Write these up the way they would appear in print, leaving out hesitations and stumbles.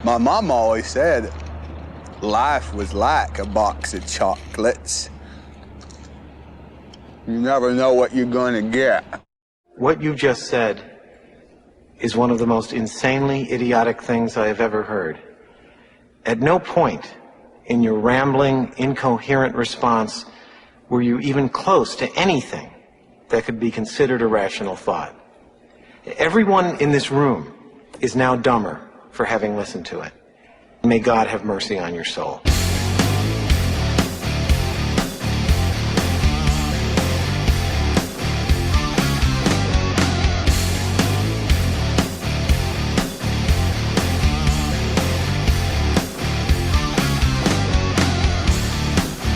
My mom always said life was like a box of chocolates. You never know what you're going to get. What you just said is one of the most insanely idiotic things I have ever heard. At no point in your rambling, incoherent response were you even close to anything that could be considered a rational thought. Everyone in this room is now dumber for having listened to it. May God have mercy on your soul.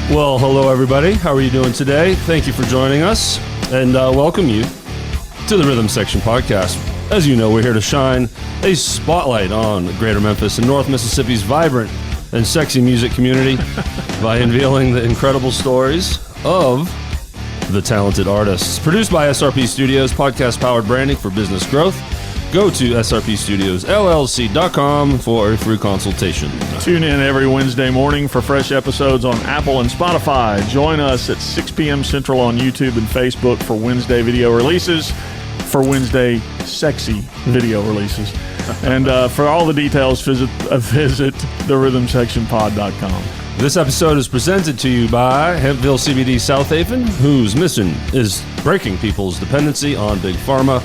Well, hello everybody. How are you doing today? Thank you for joining us, and welcome you to the Rhythm Section Podcast. As you know, we're here to shine a spotlight on Greater Memphis and North Mississippi's vibrant and sexy music community by unveiling the incredible stories of the talented artists. Produced by SRP Studios, podcast-powered branding for business growth. Go to srpstudiosllc.com for a free consultation. Tune in every Wednesday morning for fresh episodes on Apple and Spotify. Join us at 6 p.m. Central on YouTube and Facebook for Wednesday video releases, for Wednesday sexy video releases. And for all the details, visit therhythmsectionpod.com. This episode is presented to you by Hempville CBD Southaven, whose mission is breaking people's dependency on Big Pharma.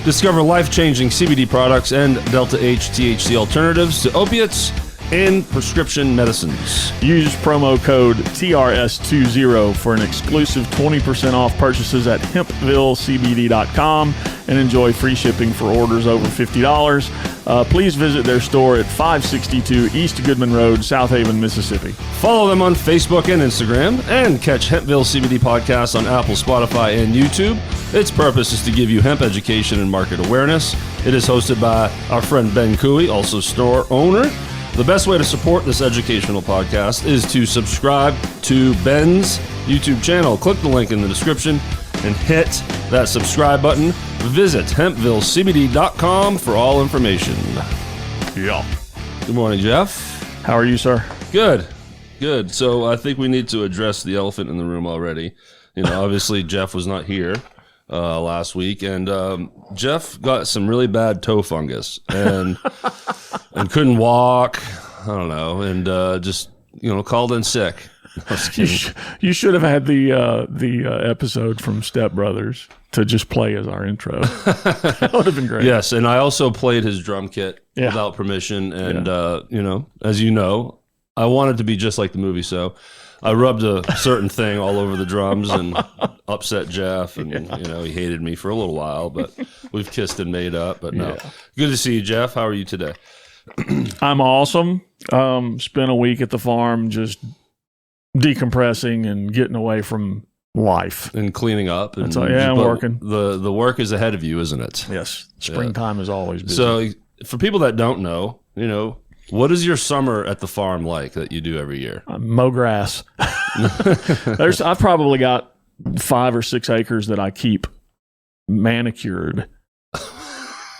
Discover life-changing CBD products and Delta-H THC alternatives to opiates and prescription medicines. Use promo code TRS20 for an exclusive 20% off purchases at hempvillecbd.com and enjoy free shipping for orders over $50. Please visit their store at 562 East Goodman Road, Southaven, Mississippi. Follow them on Facebook and Instagram, and catch Hempville CBD Podcast on Apple, Spotify, and YouTube. Its purpose is to give you hemp education and market awareness. It is hosted by our friend Ben Cooey, also store owner. The best way to support this educational podcast is to subscribe to Ben's YouTube channel. Click the link in the description and hit that subscribe button. Visit hempvillecbd.com for all information. Yeah. Good morning, Jeff. How are you, sir? Good. Good. So I think we need to address the elephant in the room already. You know, obviously Jeff was not here last week, and Jeff got some really bad toe fungus and couldn't walk. I don't know, and just called in sick. You should have had the episode from Step Brothers to just play as our intro. That would have been great. Yes, and I also played his drum kit without permission, and as you know, I wanted to be just like the movie, so I rubbed a certain thing all over the drums and upset Jeff, and he hated me for a little while, but we've kissed and made up. But no, good to see you, Jeff. How are you today? I'm awesome. Spent a week at the farm just decompressing and getting away from life and cleaning up. And I'm working. The work is ahead of you, isn't it? Yes, springtime is always busy. So for people that don't know, what is your summer at the farm like that you do every year? Mow grass. I've probably got 5 or 6 acres that I keep manicured.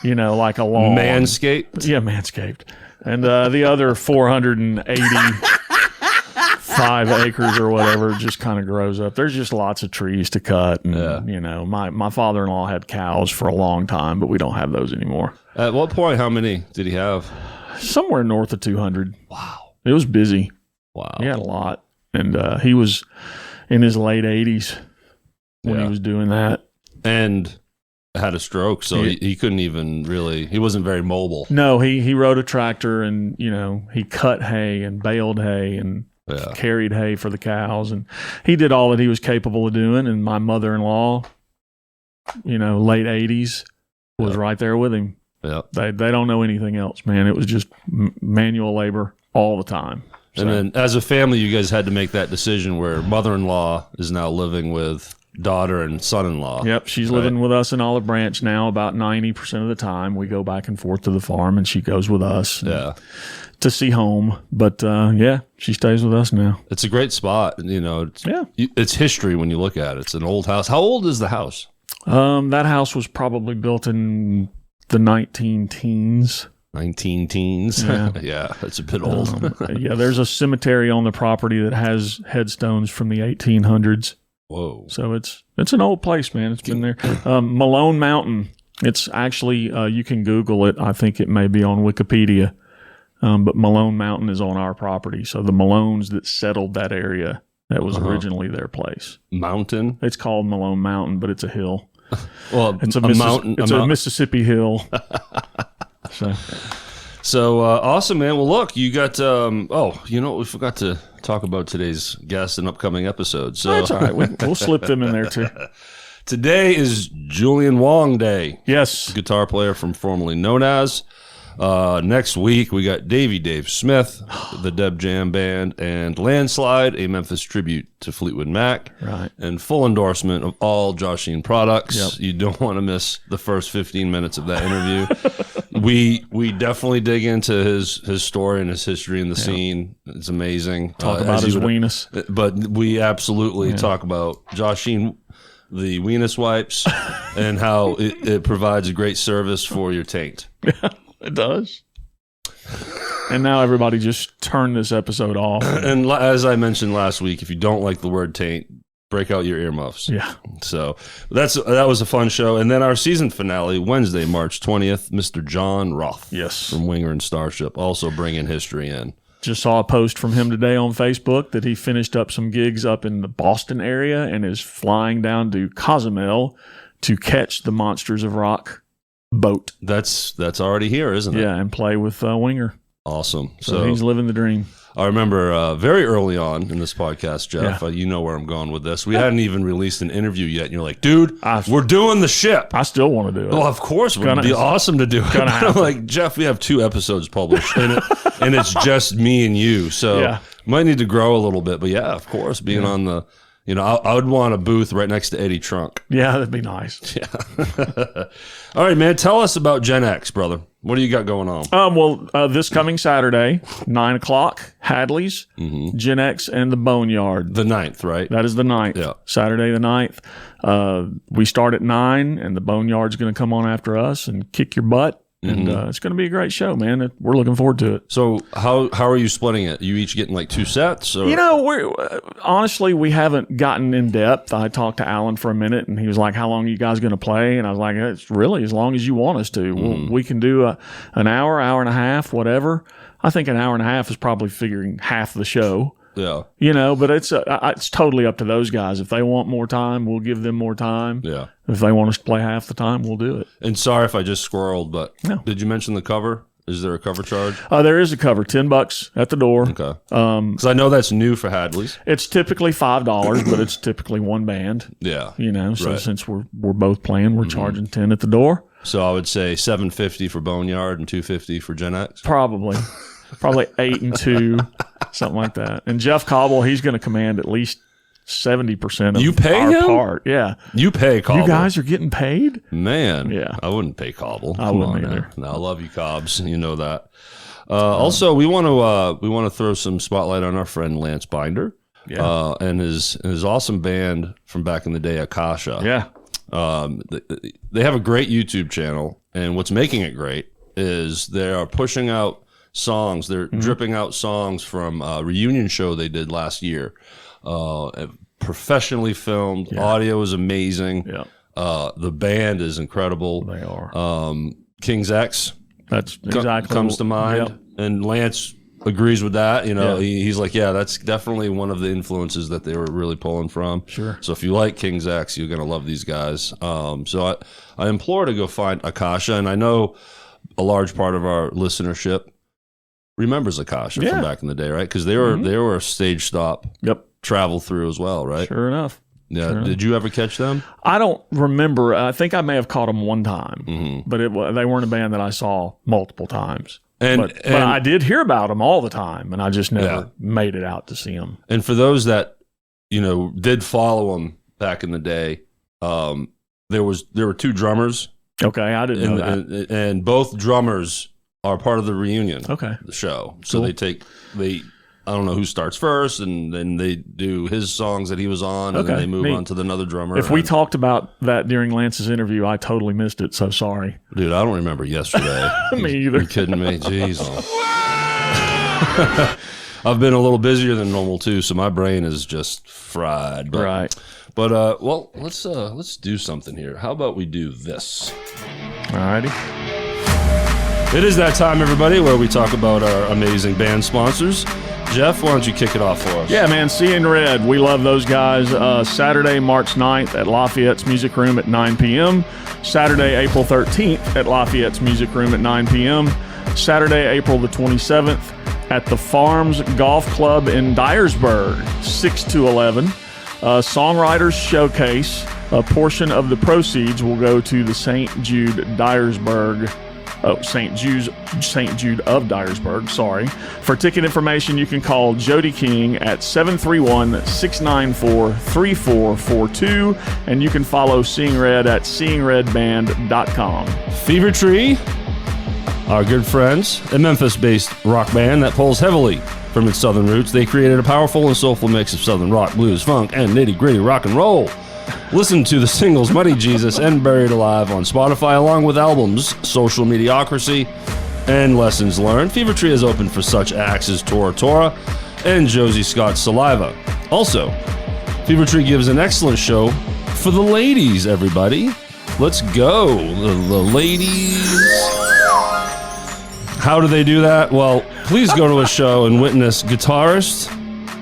Like a lawn. Manscaped? Yeah, manscaped. And the other 485 acres or whatever just kind of grows up. There's just lots of trees to cut. And, my father-in-law had cows for a long time, but we don't have those anymore. At what point, how many did he have? Somewhere north of 200. Wow. It was busy. Wow. He had a lot. And he was in his late 80s when he was doing that. And had a stroke, so he couldn't even really, he wasn't very mobile. No, he rode a tractor and, he cut hay and baled hay and carried hay for the cows. And he did all that he was capable of doing. And my mother-in-law, late 80s, was right there with him. Yeah. They don't know anything else, man. It was just manual labor all the time. So. And then as a family, you guys had to make that decision where mother-in-law is now living with daughter and son-in-law. Yep, she's living with us in Olive Branch now about 90% of the time. We go back and forth to the farm, and she goes with us to see home. But, she stays with us now. It's a great spot. It's history when you look at it. It's an old house. How old is the house? That house was probably built in the 19 teens. 19 teens. Yeah. Yeah, that's a bit old. Yeah, there's a cemetery on the property that has headstones from the 1800s. Whoa. So it's an old place, man. It's been there. Malone Mountain. It's actually, you can Google it. I think it may be on Wikipedia. But Malone Mountain is on our property. So the Malones that settled that area, that was originally their place. Mountain? It's called Malone Mountain, but it's a hill. Well, it's a mountain. It's a Mississippi hill. So awesome, man. Well, look, you got. You know what? We forgot to talk about today's guest and upcoming episodes. So that's all right. We'll slip them in there too. Today is Julian Wong Day. Yes, guitar player from formerly known as. Next week we got Dave Smith, the Deb Jam Band, and Landslide, a Memphis tribute to Fleetwood Mac. Right. And full endorsement of all Joshine products. Yep. You don't want to miss the first 15 minutes of that interview. we definitely dig into his story and his history in the scene. It's amazing. Talk about his weenus. But we absolutely talk about Joshine, the weenus wipes, and how it provides a great service for your taint. It does. And now everybody just turn this episode off. And as I mentioned last week, if you don't like the word taint, break out your earmuffs. Yeah. So that was a fun show. And then our season finale, Wednesday, March 20th, Mr. John Roth. Yes. From Winger and Starship, also bringing history in. Just saw a post from him today on Facebook that he finished up some gigs up in the Boston area and is flying down to Cozumel to catch the Monsters of Rock boat. That's already here, isn't it? Yeah, and play with Winger. Awesome. So he's living the dream. I remember very early on in this podcast, Jeff, you know where I'm going with this. We hadn't even released an interview yet, and you're like, dude, we're doing the ship. I still want to do it. Well, of course, it would be awesome to do it. I'm like, Jeff, we have 2 episodes published, and it's just me and you. So might need to grow a little bit. But yeah, of course, being on the... You know, I would want a booth right next to Eddie Trunk. Yeah, that'd be nice. Yeah. All right, man. Tell us about Gen X, brother. What do you got going on? This coming Saturday, 9 o'clock, Hadley's, Gen X, and the Boneyard. The 9th, right? That is the 9th. Yeah. Saturday the 9th. We start at 9, and the Boneyard's going to come on after us and kick your butt. And it's going to be a great show, man. We're looking forward to it. So how are you splitting it? You each getting like 2 sets? Or? You know, honestly, we haven't gotten in depth. I talked to Alan for a minute, and he was like, how long are you guys going to play? And I was like, it's really as long as you want us to. We can do an hour and a half, whatever. I think an hour and a half is probably figuring half the show. Yeah. You know, but it's totally up to those guys. If they want more time, we'll give them more time. Yeah. If they want us to play half the time, we'll do it. And sorry if I just squirreled, but did you mention the cover? Is there a cover charge? There is a cover, $10 at the door. Okay. Because I know that's new for Hadley's. It's typically $5, but it's typically one band. Yeah. You know, so since we're both playing, we're charging $10 at the door. So I would say $7.50 for Boneyard and $2.50 for Gen X. Probably 8 and 2, something like that. And Jeff Cobble, he's going to command at least 70% of you pay our him? part. Yeah. You pay Cobble. You guys are getting paid? Man. Yeah. I wouldn't pay Cobble. I wouldn't either. No, I love you, Cobbs. You know that. Also, we want to throw some spotlight on our friend Lance Binder. Yeah. And his awesome band from back in the day, Akasha. Yeah. They have a great YouTube channel, and what's making it great is they are pushing out songs. They're dripping out songs from a reunion show they did last year. Professionally filmed. Yeah. Audio is amazing. Yeah. The band is incredible. They are. King's X. That's exactly comes to mind. Yep. And Lance agrees with that. You know, he's like, yeah, that's definitely one of the influences that they were really pulling from. Sure. So if you like King's X, you're gonna love these guys. So I implore to go find Akasha, and I know a large part of our listenership remembers Akasha from back in the day, right? Because they were a stage stop. Yep. Travel through as well, right? Sure enough. Yeah. Sure. Did you ever catch them? I don't remember. I think I may have caught them one time, but they weren't a band that I saw multiple times. But I did hear about them all the time, and I just never made it out to see them. And for those that did follow them back in the day, there were 2 drummers. Okay, I didn't know that. And both drummers are part of the reunion. Okay, the show. So cool. I don't know who starts first, and then they do his songs that he was on, and then they move on to another drummer. If we talked about that during Lance's interview, I totally missed it, so sorry. Dude, I don't remember yesterday. Me either. You kidding me? Jeez. I've been a little busier than normal, too, so my brain is just fried. But, right. But, well, let's do something here. How about we do this? All righty. It is that time, everybody, where we talk about our amazing band sponsors. Jeff, why don't you kick it off for us? Yeah, man, Seeing Red. We love those guys. Saturday, March 9th at Lafayette's Music Room at 9 p.m. Saturday, April 13th at Lafayette's Music Room at 9 p.m. Saturday, April the 27th at the Farms Golf Club in Dyersburg, 6 to 11. Songwriters Showcase. A portion of the proceeds will go to the St. Jude of Dyersburg, sorry. For ticket information, you can call Jody King at 731-694-3442, and you can follow Seeing Red at seeingredband.com. Fevertree, our good friends, a Memphis-based rock band that pulls heavily from its southern roots. They created a powerful and soulful mix of southern rock, blues, funk, and nitty-gritty rock and roll. Listen to the singles Muddy Jesus and Buried Alive on Spotify, along with albums Social Mediocrity and Lessons Learned. Fevertree is open for such acts as Tora Tora and Josie Scott's Saliva. Also, Fevertree gives an excellent show for the ladies, everybody. Let's go, the ladies. How do they do that? Well, please go to a show and witness guitarist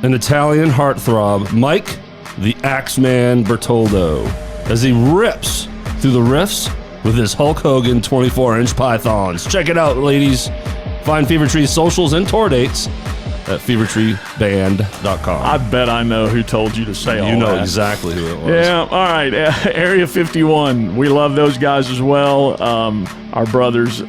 and Italian heartthrob Mike the Axeman Bertoldo as he rips through the riffs with his Hulk Hogan 24-inch pythons. Check it out, ladies. Find Fevertree's socials and tour dates at fevertreeband.com. I bet I know who told you to say all that. You know exactly who it was. Yeah, all right. Area 51. We love those guys as well. Our brothers,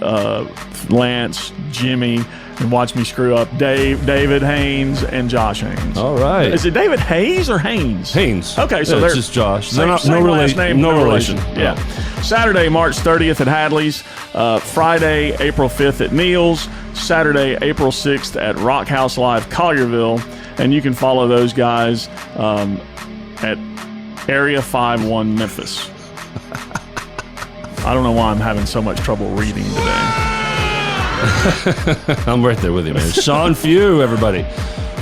Lance, Jimmy, and watch me screw up, David Haynes and Josh Haynes. All right. Is it David Hayes or Haynes? Haynes. Okay, so yeah, they're it's just Josh. Same no last name, no relation. Yeah. Saturday, March 30th at Hadley's. Friday, April 5th at Neal's. Saturday, April 6th at Rock House Live, Collierville. And you can follow those guys at Area 51 Memphis. I don't know why I'm having so much trouble reading today. I'm right there with you, man. Shawn Few, everybody.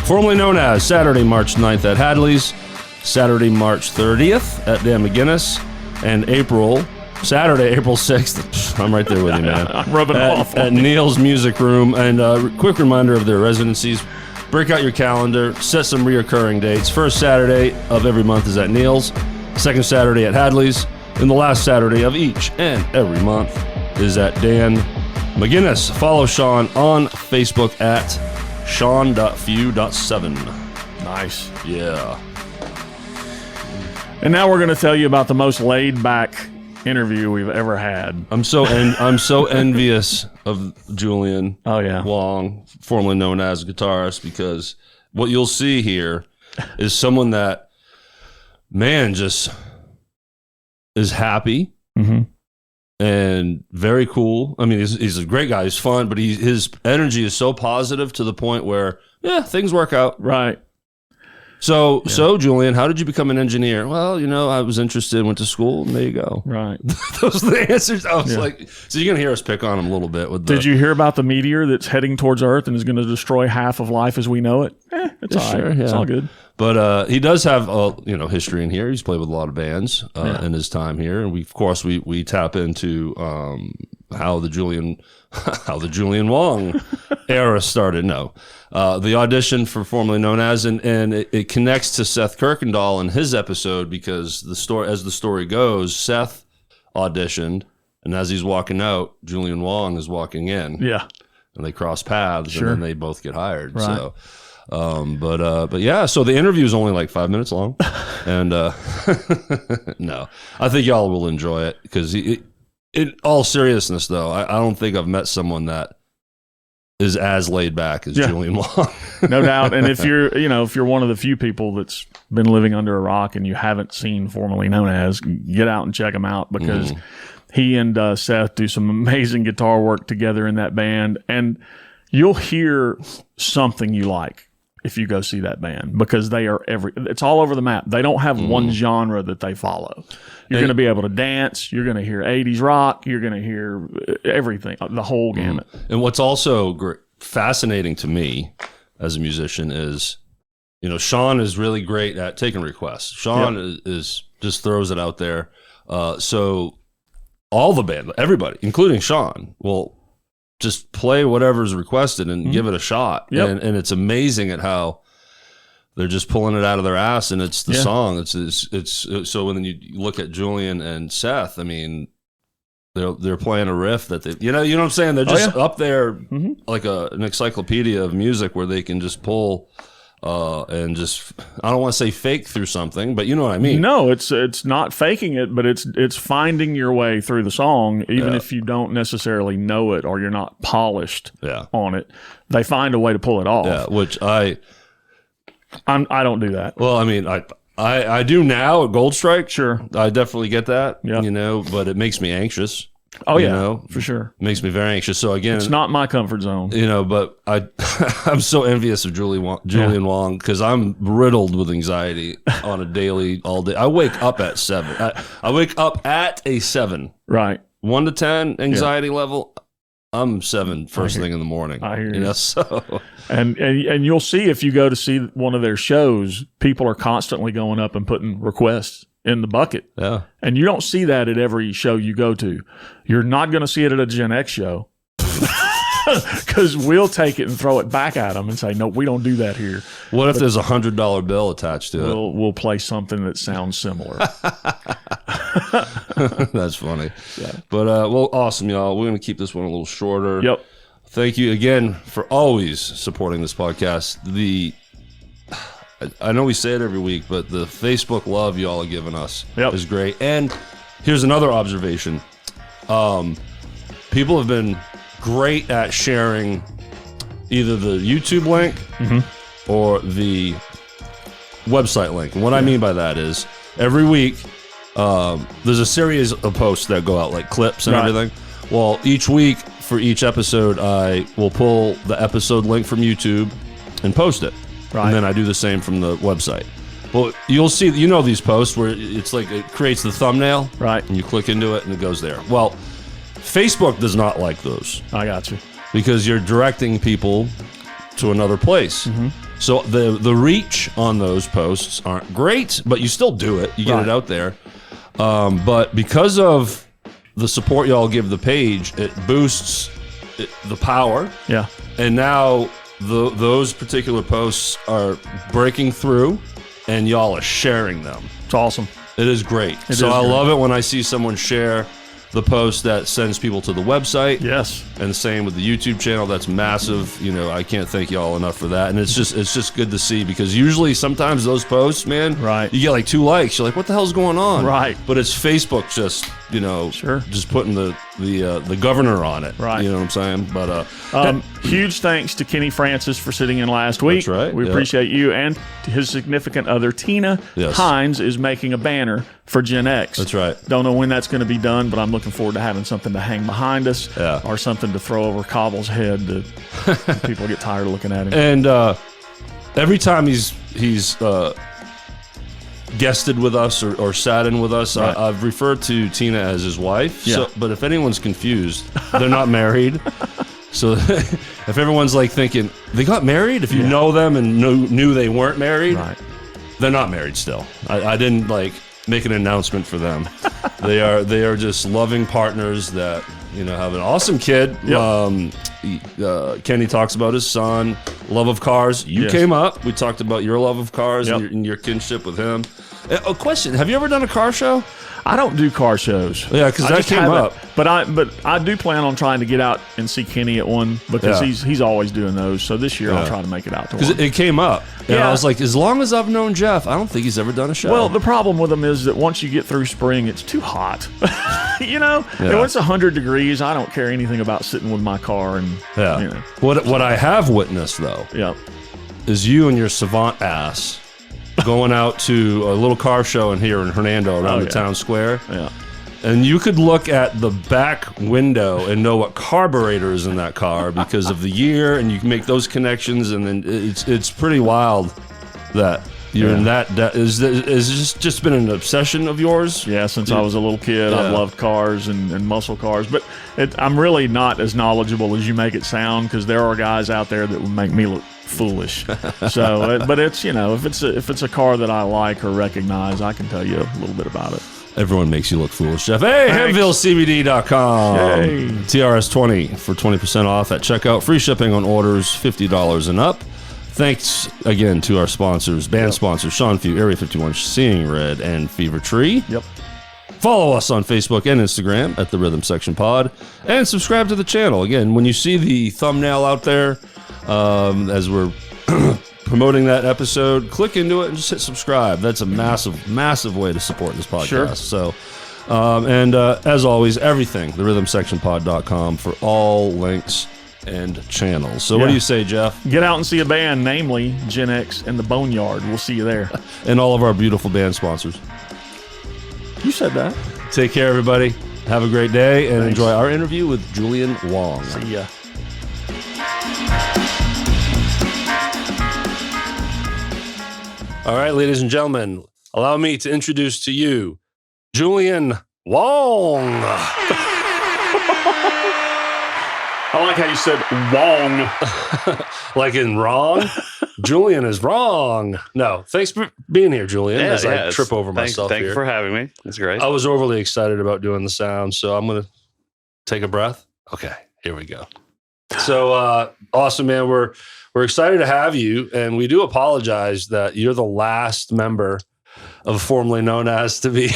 Formerly known as Saturday, March 9th at Hadley's, Saturday, March 30th at Dan McGinnis, and Saturday, April 6th. I'm right there with you, man. I'm rubbing off at Neal's Music Room. And a quick reminder of their residencies. Break out your calendar, set some reoccurring dates. First Saturday of every month is at Neal's, second Saturday at Hadley's, and the last Saturday of each and every month is at Dan McGinnis. Follow Shawn on Facebook at Shawn.Few.7. Nice. Yeah. And now we're going to tell you about the most laid-back interview we've ever had. I'm so envious of Julian Wong, formerly known as Guitarist, because what you'll see here is someone that, man, just is happy. Mm-hmm. And very cool. I mean, he's a great guy. He's fun, but his energy is so positive to the point where, things work out. Right. So, Julian, how did you become an engineer? Well, I was interested, went to school, and there you go. Right. Those are the answers. I was like, so you're going to hear us pick on him a little bit. Did you hear about the meteor that's heading towards Earth and is going to destroy half of life as we know it? It's all right. Sure, yeah. It's all good. But he does have history in here. He's played with a lot of bands in his time here, and we tap into how the Julian Wong era started. No, the audition for formerly known as, and it connects to Seth Kirkendall in his episode because the story goes, Seth auditioned, and as he's walking out, Julian Wong is walking in. Yeah, and they cross paths, and then they both get hired. Right. So. But yeah, so the interview is only like 5 minutes long, and no, I think y'all will enjoy it because in all seriousness, though, I don't think I've met someone that is as laid back as Julian Wong. No doubt. And if you're one of the few people that's been living under a rock and you haven't seen formerly known as, get out and check him out because he and Seth do some amazing guitar work together in that band, and you'll hear something you like. if you go see that band, because they are it's all over the map. They don't have one genre that they follow. You're going to be able to dance. You're going to hear 80s rock. You're going to hear everything, the whole gamut. And what's also fascinating to me as a musician is, Shawn is really great at taking requests. Shawn is just throws it out there. So all the band, everybody, including Shawn, will just play whatever's requested and give it a shot. And it's amazing at how they're just pulling it out of their ass, and it's the song. It's so when you look at Julian and Seth, I mean, they're playing a riff that they, you know what I'm saying? They're just up there like an encyclopedia of music where they can just pull and just, I don't want to say fake through something, but you know what I mean. No, it's not faking it, but it's finding your way through the song, even if you don't necessarily know it or you're not polished on it. They find a way to pull it off. Yeah, which I don't do that. Well, I mean, I do now at Gold Strike. Sure, I definitely get that. Yeah. But it makes me anxious. Oh yeah, for sure. It makes me very anxious. So again, it's not my comfort zone. But I'm so envious of Julian Wong, because I'm riddled with anxiety on a daily, all day. I wake up at 7. I wake up at a 7. Right. 1 to 10 anxiety level. I'm 7 first thing in the morning. I hear you. So. And you'll see if you go to see one of their shows, people are constantly going up and putting requests in the bucket. Yeah. And you don't see that at every show you go to. You're not going to see it at a Gen X show, because we'll take it and throw it back at them and say, no, we don't do that here. What if there's $100 bill attached to it? We'll play something that sounds similar. That's funny. Yeah. But, awesome, y'all. We're going to keep this one a little shorter. Yep. Thank you again for always supporting this podcast. I know we say it every week, but the Facebook love y'all are giving us is great. And here's another observation. People have been great at sharing either the YouTube link or the website link. And what I mean by that is every week there's a series of posts that go out, like clips and everything. Well, each week for each episode, I will pull the episode link from YouTube and post it. Right. And then I do the same from the website. Well, you'll see, these posts where it's like it creates the thumbnail. Right. And you click into it and it goes there. Well, Facebook does not like those. I got you. Because you're directing people to another place. So the reach on those posts aren't great, but you still do it. You get it out there. But because of the support y'all give the page, it boosts the power. Yeah. And now those particular posts are breaking through, and y'all are sharing them. It's awesome. It is great. I love it when I see someone share the post that sends people to the website. Yes. And the same with the YouTube channel. That's massive. I can't thank y'all enough for that. And it's just good to see, because usually sometimes those posts, man, you get like 2 likes. You're like, what the hell's going on? Right. But it's Facebook just, just putting the governor on it. Right. You know what I'm saying? But huge thanks to Kenny Francis for sitting in last week. That's right. We appreciate you. And his significant other, Tina Hines, is making a banner for Gen X. That's right. Don't know when that's going to be done, but I'm looking forward to having something to hang behind us or something to throw over Cobble's head that people get tired of looking at him. And every time he's guested with us or sat in with us, I've referred to Tina as his wife. Yeah. But if anyone's confused, they're not married. So if everyone's like thinking they got married, if you know them and knew they weren't married, they're not married still. I didn't make an announcement for them. They are just loving partners that have an awesome kid. Kenny talks about his son, love of cars. You came up. We talked about your love of cars and your kinship with him. A question: have you ever done a car show? I don't do car shows. Yeah, because that came up. But I do plan on trying to get out and see Kenny at one, because he's always doing those. So this year I'll try to make it out to one. Because it came up. And I was like, as long as I've known Jeff, I don't think he's ever done a show. Well, the problem with him is that once you get through spring, it's too hot. And when it's 100 degrees, I don't care anything about sitting with my car and What I have witnessed though, is you and your savant ass going out to a little car show here in Hernando around the town square. Yeah. And you could look at the back window and know what carburetor is in that car because of the year, and you can make those connections, and then it's pretty wild that you're in that. Is this just been an obsession of yours? Yeah, since I was a little kid, I've loved cars and muscle cars. But I'm really not as knowledgeable as you make it sound, because there are guys out there that would make me look foolish. So, but it's, if it's a car that I like or recognize, I can tell you a little bit about it. Everyone makes you look foolish, Jeff. Hey, HempvilleCBD.com. Yay. TRS20 for 20% off at checkout. Free shipping on orders $50 and up. Thanks again to our sponsors, band sponsors, Shawn Few, Area 51, Seeing Red, and Fevertree. Yep. Follow us on Facebook and Instagram at The Rhythm Section Pod, and subscribe to the channel. Again, when you see the thumbnail out there, as we're promoting that episode, click into it and just hit subscribe. That's a massive way to support this podcast. Sure. So, as always, everything, therhythmsectionpod.com for all links and channels. So what do you say, Jeff? Get out and see a band, namely Gen X and the Boneyard. We'll see you there. And all of our beautiful band sponsors. You said that. Take care, everybody. Have a great day, and enjoy our interview with Julian Wong. See ya. All right, ladies and gentlemen, allow me to introduce to you Julian Wong. I like how you said Wong. Like in wrong? Julian is wrong. No, thanks for being here, Julian, as I trip over myself here. Thank you for having me. It's great. I was overly excited about doing the sound, so I'm going to take a breath. Okay, here we go. So, awesome, man. We're excited to have you, and we do apologize that you're the last member of formerly known as to be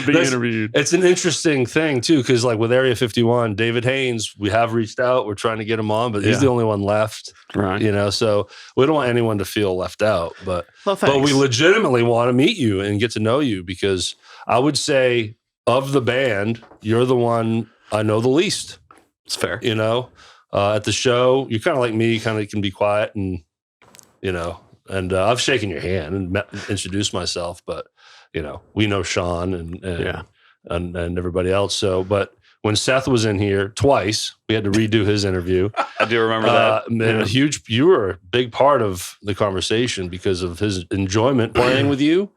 interviewed. It's an interesting thing too, because like with Area 51, David Haynes, we have reached out. We're trying to get him on, but he's the only one left. Right. So we don't want anyone to feel left out. But we legitimately want to meet you and get to know you, because I would say of the band, you're the one I know the least. It's fair. At the show, you're kind of like me, kind of can be quiet and and I've shaken your hand and introduced myself, but we know Shawn and everybody else. So, but when Seth was in here twice, we had to redo his interview. I do remember that. And you were a big part of the conversation because of his enjoyment playing with you.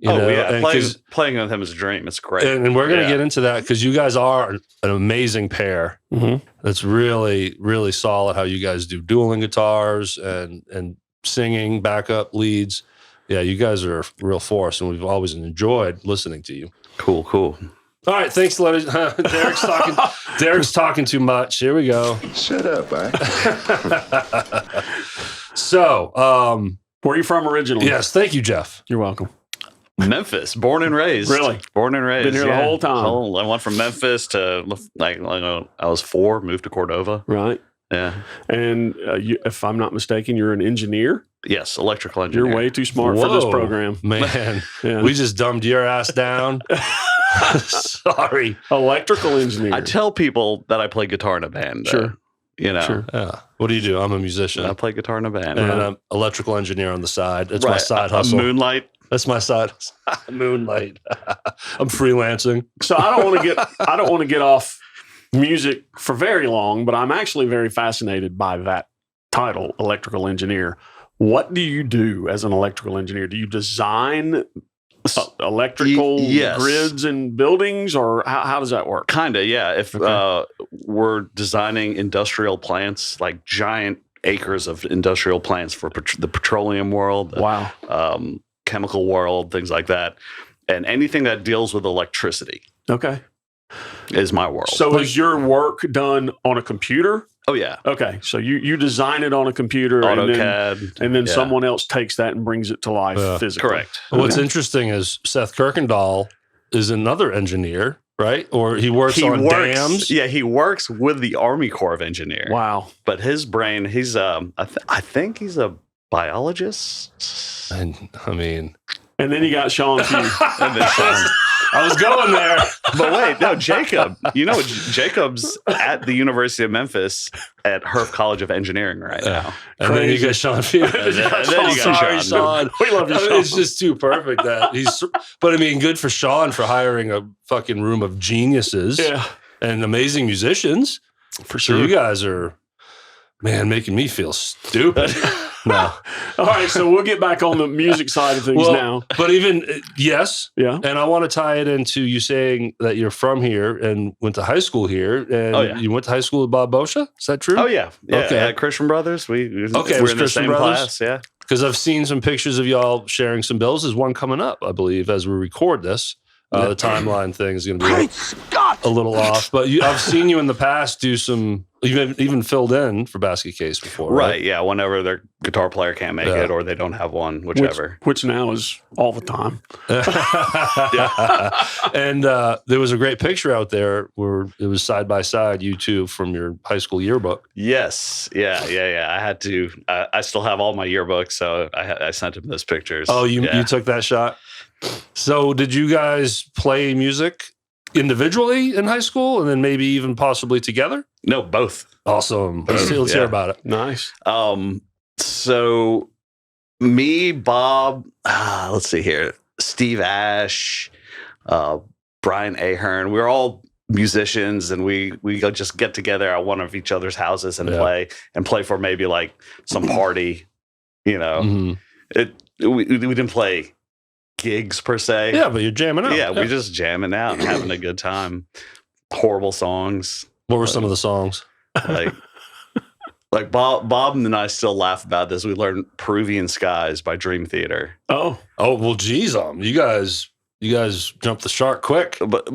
Playing with him is a dream. It's great. And we're going to get into that, because you guys are an amazing pair. Mm-hmm. That's really, really solid how you guys do dueling guitars and singing, backup leads. Yeah, you guys are a real force, and we've always enjoyed listening to you. Cool. All right, thanks, ladies. Derek's talking too much. Here we go. Shut up, man. So, where are you from originally? Yes, thank you, Jeff. You're welcome. Memphis, born and raised. Really? Born and raised. Been here the whole time. I went from Memphis to I was 4, moved to Cordova. Right. Yeah. And if I'm not mistaken, you're an engineer? Yes, electrical engineer. You're way too smart for this program. Man, we just dumbed your ass down. Sorry. Electrical engineer. I tell people that I play guitar in a band. Sure. Sure. Yeah. What do you do? I'm a musician. I play guitar in a band. And I'm electrical engineer on the side. That's my side hustle. Moonlight. That's my side. Moonlight. I'm freelancing. So I don't want to get off music for very long, but I'm actually very fascinated by that title, electrical engineer. What do you do as an electrical engineer? Do you design electrical grids and buildings, or how does that work? Kind of, yeah. If we're designing industrial plants, like giant acres of industrial plants for the petroleum world, chemical world, things like that, and anything that deals with electricity. Okay. Is my world. So is your work done on a computer? Oh, yeah. Okay. So you design it on a computer. AutoCAD. And then someone else takes that and brings it to life physically. Correct. What's interesting is Seth Kirkendall is another engineer, right? Or he works on dams. Yeah, he works with the Army Corps of Engineers. Wow. But his brain, he's I think he's a biologist. And I mean... And then you got Shawn Few. I was going there. But wait, no, Jacob. You know, Jacob's at the University of Memphis at Hemp College of Engineering right now. And then you got Shawn Few. then you got Shawn. We love you, Shawn. It's just too perfect that he's. But I mean, good for Shawn for hiring a fucking room of geniuses and amazing musicians. For sure. So you guys are, man, making me feel stupid. No. All right, so we'll get back on the music side of things now. But even, yes. Yeah. And I want to tie it into you saying that you're from here and went to high school here. And you went to high school with Bob Boscia? Is that true? Oh, yeah. Okay. At Christian Brothers. We're in the Christian same Brothers? class, yeah. Because I've seen some pictures of y'all sharing some bills. There's one coming up, I believe, as we record this. The timeline thing is going to be a little off. But I've seen you in the past do some, you've even filled in for Basket Case before, right? Yeah, whenever their guitar player can't make it or they don't have one, whichever. Which now is all the time. And there was a great picture out there where it was side by side, you two, from your high school yearbook. Yes. Yeah. I had to, I still have all my yearbooks, so I sent him those pictures. Oh, you took that shot? So did you guys play music individually in high school and then maybe even possibly together? No, both. Awesome. Let's hear about it. Nice. So me, Bob, let's see here, Steve Ash, Brian Ahern, we're all musicians, and we just get together at one of each other's houses and play for maybe like some party, you know. We didn't play gigs per se. Yeah, but you're jamming out. Yeah, we're just jamming out and having a good time. Horrible songs. What were some of the songs? Like Bob and I still laugh about this. We learned Peruvian Skies by Dream Theater. Oh, well, geez, you guys jumped the shark quick. But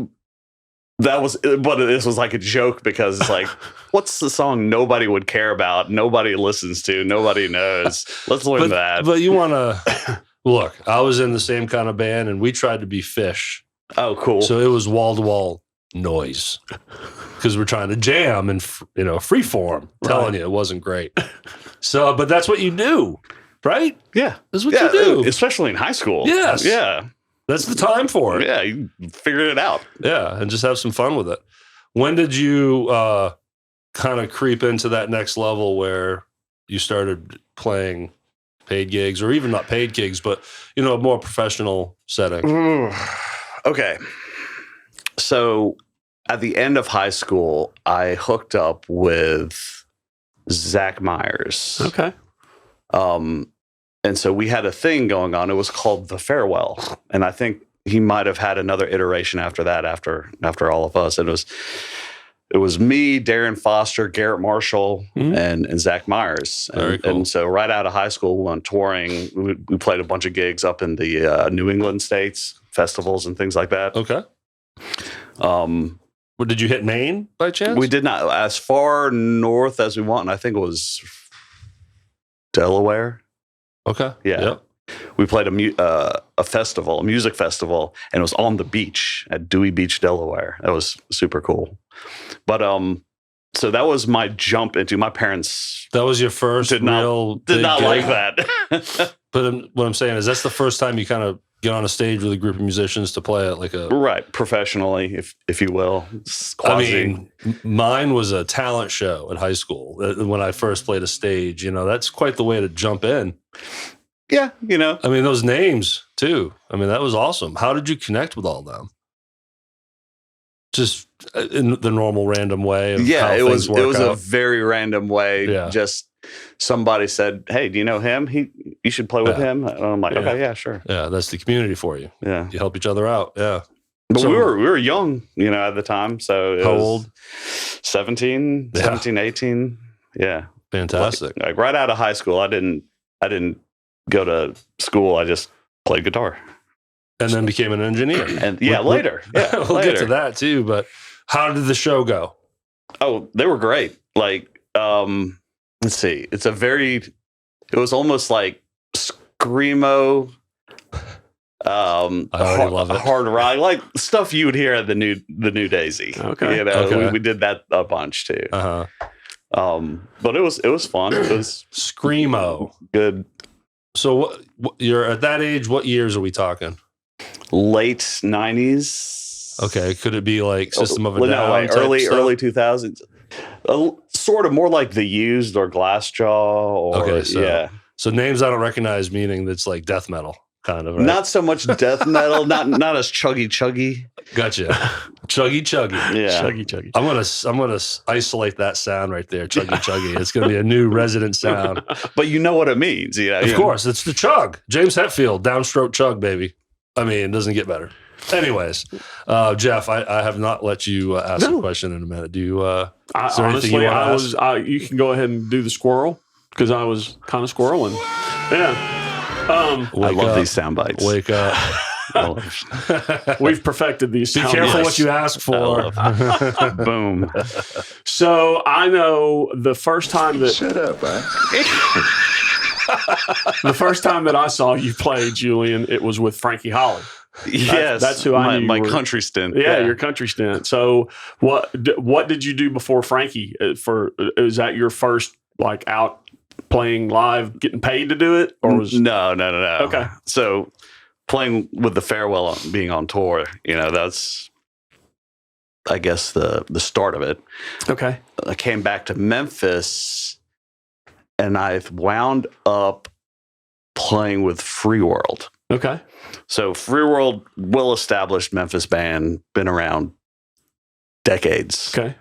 this was like a joke because it's like, what's the song nobody would care about, nobody listens to, nobody knows? Let's learn that. But you want to look? I was in the same kind of band, and we tried to be Fish. Oh, cool. So it was wall to wall noise because we're trying to jam and free form. Telling you, it wasn't great. So, but that's what you do, right? Yeah, that's what you do, especially in high school. Yes, yeah. That's the time for it. Yeah, you figured it out. Yeah, and just have some fun with it. When did you kind of creep into that next level where you started playing paid gigs, or even not paid gigs, but a more professional setting? Okay. So at the end of high school, I hooked up with Zach Myers. Okay. And so we had a thing going on. It was called The Farewell. And I think he might have had another iteration after that, after all of us. It was me, Darren Foster, Garrett Marshall, and Zach Myers. And so right out of high school, we went touring. We played a bunch of gigs up in the New England states, festivals and things like that. Okay. Did you hit Maine by chance? We did not. As far north as we went, and I think it was Delaware. Okay. Yeah. Yep. We played a music festival, and it was on the beach at Dewey Beach, Delaware. That was super cool. But so that was my jump into my parents. That was your first did not like that. But what I'm saying is that's the first time you kind of get on a stage with a group of musicians to play it like a professionally, if you will. I mean, mine was a talent show at high school when I first played a stage. That's quite the way to jump in. Yeah, I mean, those names too. I mean, that was awesome. How did you connect with all them? Just in the normal random way. It was a very random way. Yeah. Just somebody said, "Hey, do you know him? You should play with him." And I'm like, "Okay, yeah, sure." Yeah, that's the community for you. Yeah, you help each other out. Yeah, but we were young, at the time. So how old? 17, 18. Yeah, fantastic. Like right out of high school, I didn't go to school. I just played guitar. And then became an engineer. And later. Yeah, we'll get to that too. But how did the show go? Oh, they were great. Like, let's see. It was almost like screamo. I love it. Hard rock, like stuff you would hear at the new Daisy. Okay. We did that a bunch too. But it was fun. It was screamo. Good. So you're at that age. What years are we talking? late 90s. Okay, could it be like System of a Down? No, like early 2000s. Sort of more like The Used or Glassjaw. Or, So names I don't recognize, meaning that's like death metal, kind of. Right? Not so much death metal, not as chuggy. Gotcha. Chuggy. Yeah. Chuggy. I'm gonna isolate that sound right there. Chuggy. It's gonna be a new resident sound. But you know what it means, yeah. Of course, it's the chug. James Hetfield, downstroke chug, baby. I mean, it doesn't get better. Anyways, Jeff, I have not let you ask a question in a minute. Do you? Is there anything you want to ask? You can go ahead and do the squirrel because I was kind of squirreling. Yeah. I love these sound bites. Wake up. We've perfected these. Be careful what you ask for. Boom. So I know the first time that. Shut up, man. The first time that I saw you play, Julian, it was with Frankie Holly. Yes, that's who I knew. My country stint. Yeah, your country stint. So what did you do before Frankie? Is that your first like out playing live, getting paid to do it, or was no? Okay, so playing with the Farewell, being on tour, that's I guess the start of it. Okay, I came back to Memphis, and I wound up playing with Free World. Okay. So Free World, well-established Memphis band, been around decades. Okay.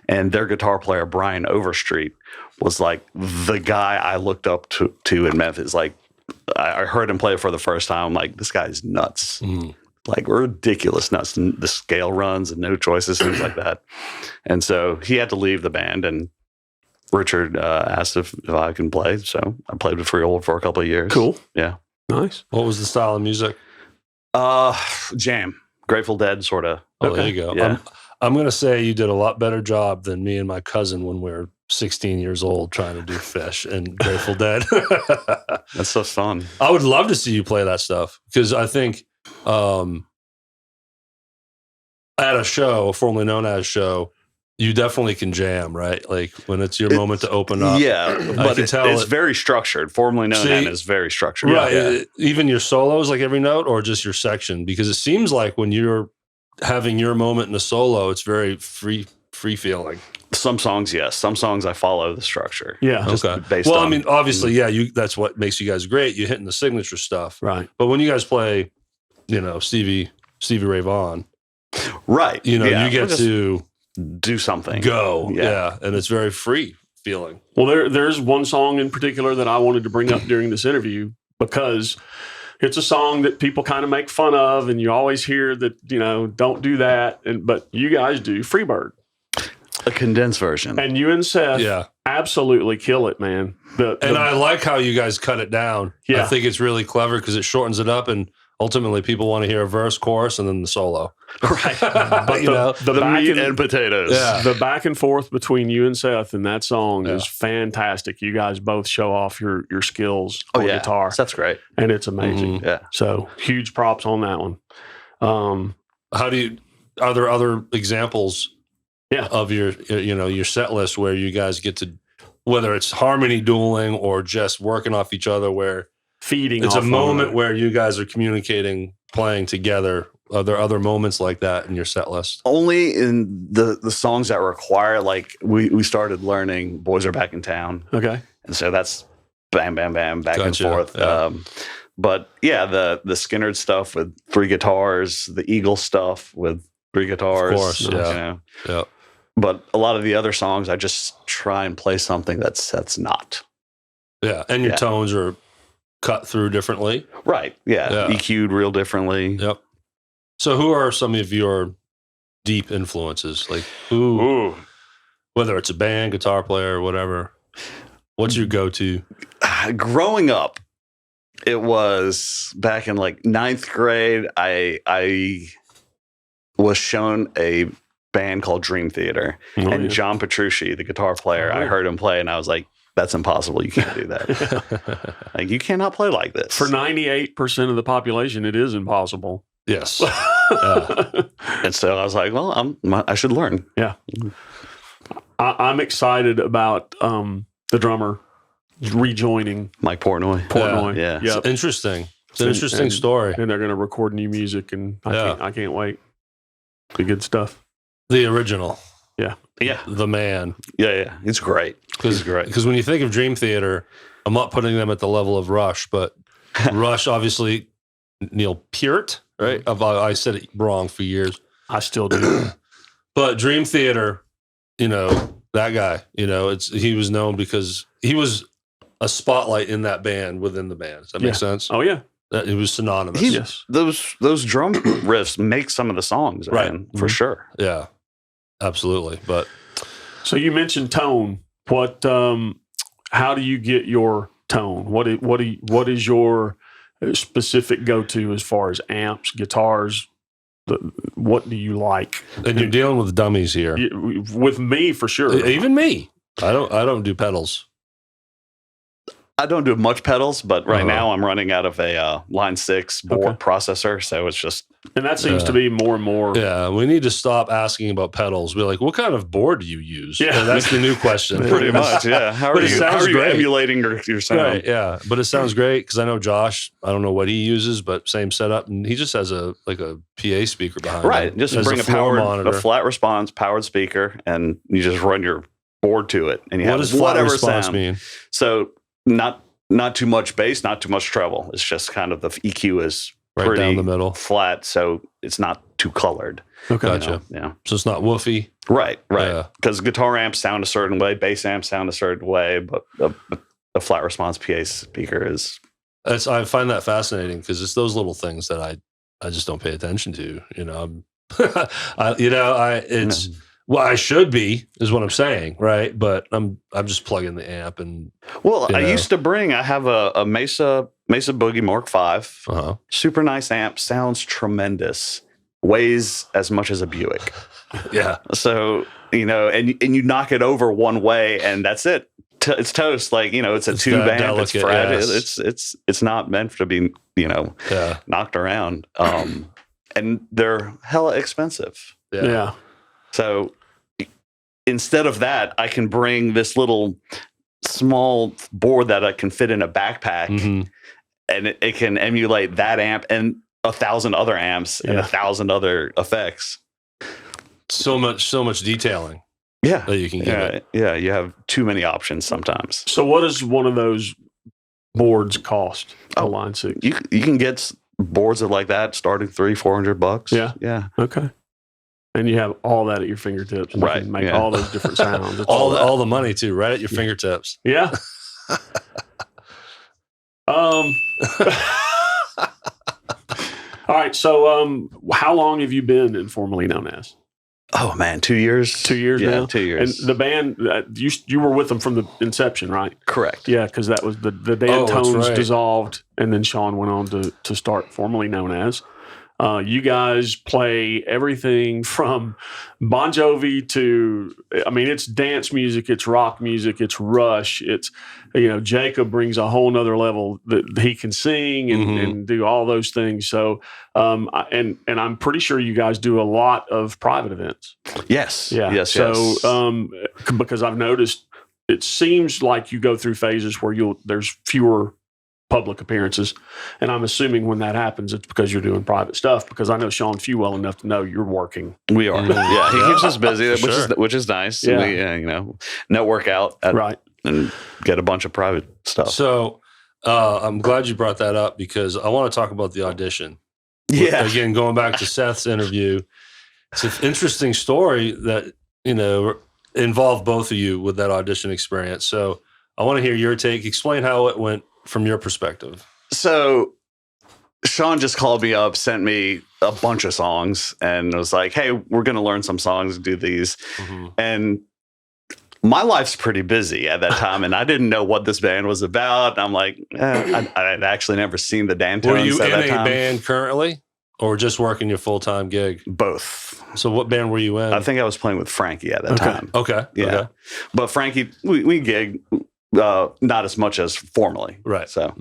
And their guitar player, Brian Overstreet, was like the guy I looked up to in Memphis. Like, I heard him play it for the first time. I'm like, this guy's nuts. Like, ridiculous nuts. And the scale runs and no choices, things like that. And so he had to leave the band, and Richard asked if I can play. So I played with Free World for a couple of years. Cool. Yeah. Nice. What was the style of music? Jam. Grateful Dead, sort of. Oh, there you go. Yeah. I'm going to say you did a lot better job than me and my cousin when we were 16 years old trying to do Fish and Grateful Dead. That's so fun. I would love to see you play that stuff because I think at a show, formerly known as show, you definitely can jam, right? Like when it's your moment to open up. Yeah, but it's very structured. Formerly known as very structured. Right. Yeah. Even your solos, like every note, or just your section? Because it seems like when you're having your moment in a solo, it's very free feeling. Some songs, yes. Some songs I follow the structure. Yeah. Just based well, on, I mean, obviously, that's what makes you guys great. You're hitting the signature stuff. Right. But when you guys play, Stevie Ray Vaughan. Right. You get to do something. Go. Yeah. And it's very free feeling. Well, there's one song in particular that I wanted to bring up during this interview because it's a song that people kind of make fun of, and you always hear that, don't do that. But you guys do Freebird. A condensed version. And you and Seth absolutely kill it, man. And I like how you guys cut it down. Yeah. I think it's really clever because it shortens it up, and ultimately people want to hear a verse, chorus, and then the solo. Right. But the meat and potatoes. Yeah. The back and forth between you and Seth in that song is fantastic. You guys both show off your skills on guitar. That's great. And it's amazing. Yeah. So huge props on that one. Are there other examples of your set list where you guys get to, whether it's harmony dueling or just working off each other, where feeding it's off a moment where you guys are communicating, playing together? Are there other moments like that in your set list? Only in the songs that require, like we started learning Boys Are Back in Town. Okay. And so that's bam, bam, bam, back and forth. Yeah. But yeah, the Skynyrd stuff with 3 guitars, the Eagle stuff with 3 guitars. Of course, yeah. But a lot of the other songs, I just try and play something that's not. Yeah, and your tones are cut through differently. Right, yeah. EQ'd real differently. Yep. So who are some of your deep influences? Like who, whether it's a band, guitar player, or whatever, what's your go-to? Growing up, it was back in like 9th grade, I was shown a band called Dream Theater. John Petrucci, the guitar player, I heard him play and I was like, that's impossible. You can't do that. Like, you cannot play like this. For 98% of the population, it is impossible. Yes. And so I was like, well, I should learn. Yeah. I'm excited about the drummer rejoining Mike Portnoy. Portnoy. Yeah. It's interesting. It's an interesting story. And they're going to record new music, and I can't wait. Be good stuff. The original. Yeah. Yeah. The man. Yeah. It's great. It's great. Because when you think of Dream Theater, I'm not putting them at the level of Rush, but Rush, obviously, Neil Peart, right? I said it wrong for years. I still do. But Dream Theater, that guy, he was known because he was a spotlight in that band within the band. Does that make sense? Oh, yeah. It was synonymous. Yes. Those drum riffs make some of the songs, right? Man, for sure. Yeah, absolutely. But so you mentioned tone. What? How do you get your tone? What is your specific go-to as far as amps, guitars? What do you like? And you're dealing with dummies here. With me, for sure. Even me. I don't do pedals. I don't do much pedals, but right now I'm running out of a Line 6 board processor, so it's just... And that seems to be more and more... Yeah, we need to stop asking about pedals. We're like, what kind of board do you use? Yeah. That's the new question. Pretty much, yeah. How are you emulating your sound? Right, yeah, but it sounds great because I know Josh, I don't know what he uses, but same setup, and he just has a PA speaker behind him. Right, just bring a flat response powered speaker, and you just run your board to it, and you have whatever response sound. Mean? So... Not too much bass, not too much treble. It's just kind of the EQ is right pretty down the middle, flat, so it's not too colored. Okay, gotcha. Yeah, so it's not woofy. Right. Because guitar amps sound a certain way, bass amps sound a certain way, but a flat response PA speaker is. I find that fascinating because it's those little things that I just don't pay attention to. Well, I should be, is what I'm saying, right? But I'm just plugging the amp and. Well, I have a Mesa Boogie Mark V, super nice amp, sounds tremendous, weighs as much as a Buick. Yeah. So and you knock it over one way, and that's it. It's toast. It's a tube amp. Delicate, it's fret. Yes. It's not meant to be knocked around. And they're hella expensive. Yeah. So instead of that, I can bring this little small board that I can fit in a backpack, and it can emulate that amp and 1,000 other amps and 1,000 other effects. So much detailing. Yeah, that you can get. It. Yeah, you have too many options sometimes. So, what does one of those boards cost? A Line 6. You can get boards like that starting $300-400. Yeah. Okay. And you have all that at your fingertips. Right. You can make all those different sounds. It's all the money too, right at your fingertips. Yeah. All right. So, how long have you been informally known as? Oh man, 2 years. 2 years now. 2 years. And the band, you were with them from the inception, right? Correct. Yeah, because that was the Dan Tones dissolved, and then Shawn went on to start formally known as. You guys play everything from Bon Jovi to, it's dance music, it's rock music, it's Rush, it's, Jacob brings a whole nother level that he can sing and do all those things. So, and I'm pretty sure you guys do a lot of private events. Yes. Yeah. Yes. So, because I've noticed, it seems like you go through phases where there's fewer public appearances, and I'm assuming when that happens, it's because you're doing private stuff. Because I know Shawn Few well enough to know you're working. We are, yeah. He keeps us busy, which is nice. Yeah. We, network out, and get a bunch of private stuff. So I'm glad you brought that up because I want to talk about the audition. Yeah. Again, going back to Seth's interview, it's an interesting story that involved both of you with that audition experience. So I want to hear your take. Explain how it went from your perspective. So Shawn just called me up, sent me a bunch of songs, and was like, hey, we're going to learn some songs and do these. And my life's pretty busy at that time, and I didn't know what this band was about. I'm like, I'd actually never seen the Dan Tones. Were you at in that a time. band currently or just working your full-time gig? Both. So what band were you in? I think I was playing with Frankie at that time. Okay. Yeah. Okay. But Frankie, we gig not as much as formally. Right. So,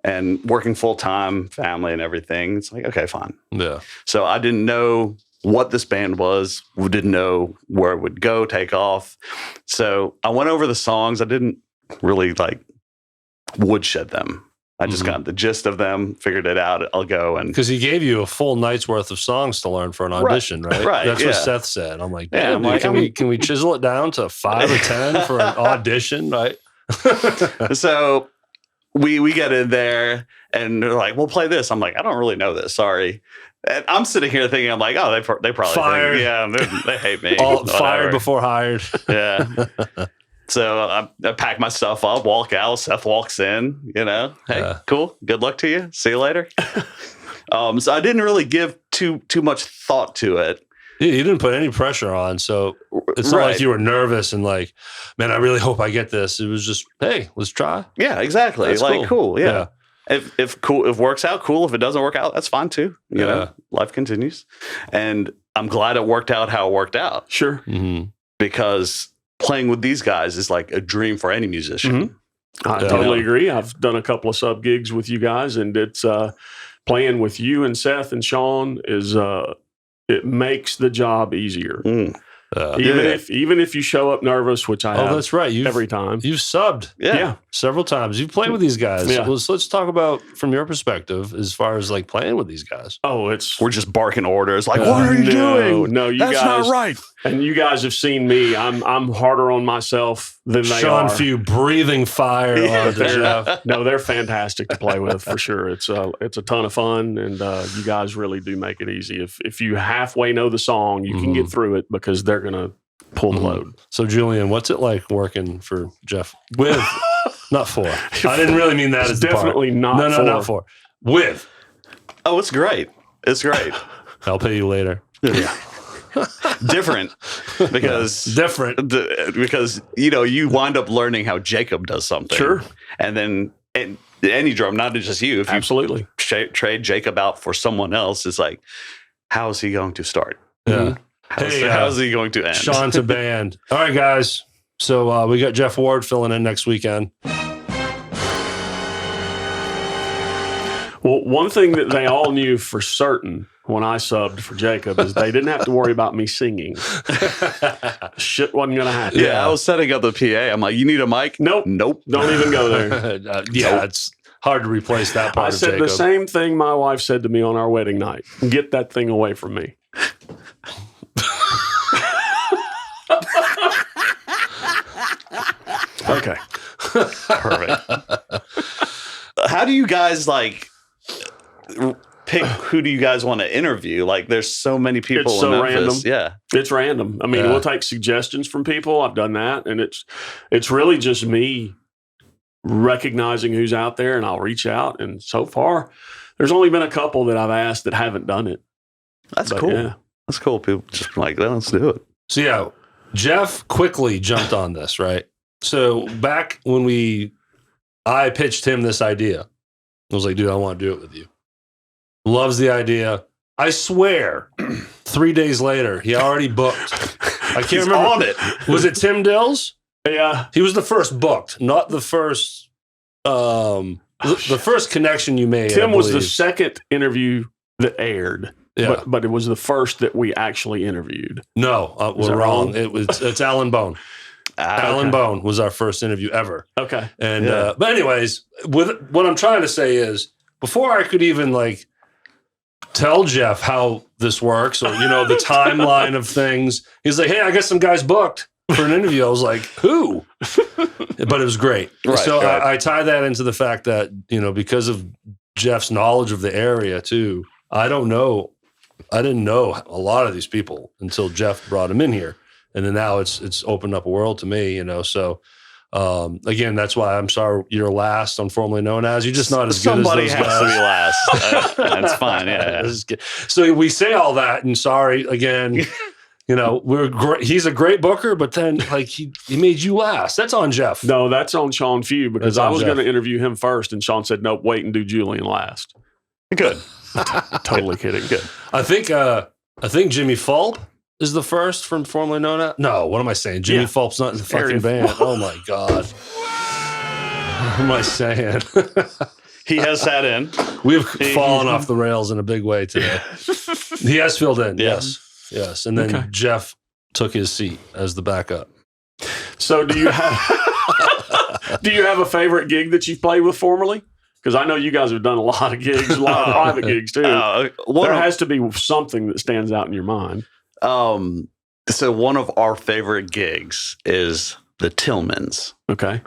and working full-time, family and everything, it's like, okay, fine. Yeah. So I didn't know what this band was. We didn't know where it would go, take off. So I went over the songs. I didn't really woodshed them. I just got the gist of them, figured it out. I'll go and because he gave you a full night's worth of songs to learn for an audition, right? Right. That's what yeah. Seth said. I'm like, Yeah, damn, I'm dude, like, can we chisel it down to 5 or 10 for an audition, right? So we get in there and they're like, we'll play this. I'm like, I don't really know this. Sorry. And I'm sitting here thinking, I'm like, oh, they probably Fired. think, yeah, they hate me. All Whatever. fired before hired. Yeah. So I pack my stuff up, walk out. Seth walks in, hey, cool. Good luck to you. See you later. So I didn't really give too much thought to it. He didn't put any pressure on. So it's not like you were nervous and like, man, I really hope I get this. It was just, hey, let's try. Yeah, exactly. That's like, cool. Yeah. If it works out, cool. If it doesn't work out, that's fine too. You know, life continues. And I'm glad it worked out how it worked out. Sure. Because playing with these guys is like a dream for any musician. I totally agree. I've done a couple of sub gigs with you guys, and it's playing with you and Seth and Shawn is it makes the job easier. Even if you show up nervous, which I have. That's right. Every time you've subbed, several times. You've played with these guys. Yeah. Let's talk about from your perspective as far as like playing with these guys. Oh, we're just barking orders like, what are you doing? No, you That's guys, not right. And you guys have seen me. I'm harder on myself than they Shawn are. Few breathing fire. They're fantastic to play with for sure. It's a ton of fun, and you guys really do make it easy. If you halfway know the song, you can get through it because they're gonna pull the load. So, Julian, what's it like working for Jeff with? Not for. I didn't really mean that as definitely the part. not. No, not for. With. Oh, it's great. It's great. I'll pay you later. Yeah. Different because you wind up learning how Jacob does something. Sure. And then any drum, not just you, if absolutely you trade Jacob out for someone else, it's like, how is he going to start? Yeah. How's he going to end? Shawn to band. All right, guys. So we got Jeff Ward filling in next weekend. Well, one thing that they all knew for certain when I subbed for Jacob is they didn't have to worry about me singing. Shit wasn't going to happen. Yeah, I was setting up the PA. I'm like, you need a mic? Nope. Don't even go there. It's hard to replace that part of Jacob. I said the same thing my wife said to me on our wedding night. Get that thing away from me. Okay. Perfect. How do you guys pick who do you guys want to interview? Like, there's so many people it's so in Memphis. Random. Yeah. It's random. I mean, we'll take suggestions from people. I've done that. And it's really just me recognizing who's out there, and I'll reach out. And so far, there's only been a couple that I've asked that haven't done it. That's cool. Yeah. That's cool. People just like, well, let's do it. So, Jeff quickly jumped on this, right? So back when I pitched him this idea, I was like, dude, I want to do it with you. Loves the idea. I swear, 3 days later, he already booked. I can't remember. On it. Was it Tim Dills? Yeah. He was the first booked, not the first, the first connection you made. Tim was the second interview that aired. Yeah. But it was the first that we actually interviewed. No, we're wrong. It's Alan Bone. Alan Bone was our first interview ever. Okay. And but anyways, what I'm trying to say is, before I could even tell Jeff how this works or the timeline of things, he's like, "Hey, I got some guys booked for an interview." I was like, "Who?" But it was great. Right, so I tie that into the fact that because of Jeff's knowledge of the area too. I didn't know a lot of these people until Jeff brought him in here. And then now it's opened up a world to me, So again, that's why I'm sorry you're last on Formerly Known As. You're just not as good as those guys. Somebody has to be last. That's fine. Yeah. So we say all that, and sorry again. We're great. He's a great booker, but then he made you last. That's on Jeff. No, that's on Shawn Few because I was going to interview him first, and Shawn said, "Nope, wait and do Julian last." Good. Totally kidding. Good. I think Jimmy Fulp is the first from Formerly Known As. No, what am I saying? Jimmy Fulp's not in the fucking band. Oh my God. What am I saying? He has sat in. We've fallen off the rails in a big way today. He has filled in. Yeah. Yes. And then Jeff took his seat as the backup. So do you have a favorite gig that you've played with formerly? Because I know you guys have done a lot of gigs, a lot of private gigs too. There has to be something that stands out in your mind. So one of our favorite gigs is the Tillmans. Okay.